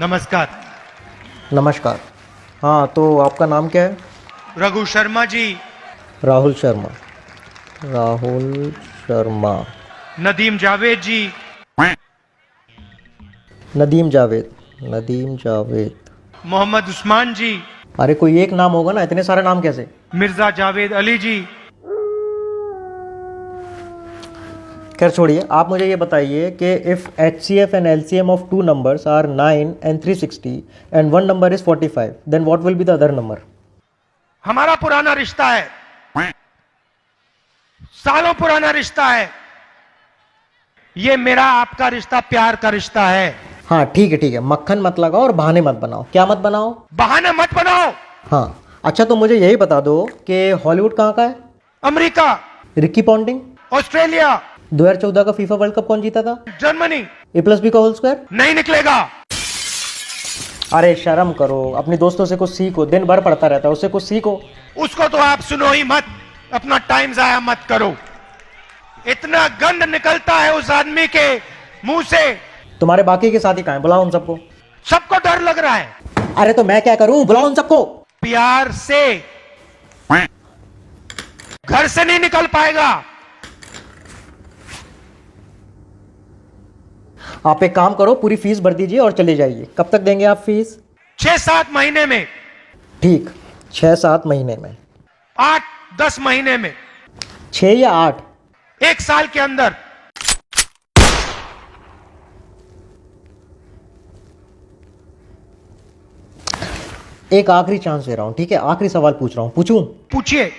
नमस्कार। नमस्कार। हाँ, तो आपका नाम क्या है? रघु शर्मा जी। राहुल शर्मा। राहुल शर्मा। नदीम जावेद जी। नदीम जावेद। नदीम जावेद। मोहम्मद उस्मान जी। अरे कोई एक नाम होगा ना, इतने सारे नाम कैसे? मिर्जा जावेद अली जी। खैर छोड़िए, आप मुझे ये बताइए कि if HCF and LCM of two numbers are 9 and 360 and one number is 45, then what will be the other number? हमारा पुराना रिश्ता है, सालों पुराना रिश्ता है। ये मेरा आपका रिश्ता प्यार का रिश्ता है। हाँ ठीक है, मक्खन मत लगाओ और बहाने मत बनाओ। क्या मत बनाओ? बहाने मत बनाओ। हाँ अच्छा, तो मुझे यही बता दो कि हॉलीवुड कहाँ का है? अमेरिका। Ricky Ponting. ऑस्ट्रेलिया। 2014 का फीफा वर्ल्ड कप कौन जीता था? जर्मनी। A+B का होल स्क्वायर। नहीं निकलेगा। अरे शर्म करो, अपने दोस्तों से कुछ सीखो, दिन भर पढ़ता रहता है, उससे कुछ सीखो। उसको तो आप सुनो ही मत, अपना टाइम जाया मत करो। इतना गंद निकलता है उस आदमी के मुंह से। तुम्हारे बाकी के साथी कहाँ हैं? बुलाओ उन सबको। सबको डर लग रहा है। अरे तो मैं क्या करूं? बुलाओ उन सबको। प्यार से। घर से नहीं निकल पाएगा। आप एक काम करो, पूरी फीस भर दीजिए और चले जाइए। कब तक देंगे आप फीस? 6-7 महीने में। ठीक, 6-7 महीने में। 8-10 महीने में। 6 या 8? 1 साल के अंदर। एक आखिरी चांस दे रहा हूं, ठीक है? आखिरी सवाल पूछ रहा हूं, पूछूं? पूछिए।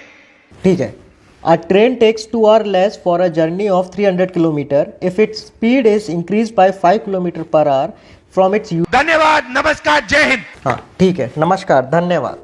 ठीक है। A train takes 2 hours less for a journey of 300 kilometer if its speed is increased by 5 kilometer per hour from its use. धन्यवाद, नमस्कार, जय हिंद। हाँ ठीक है, नमस्कार, धन्यवाद।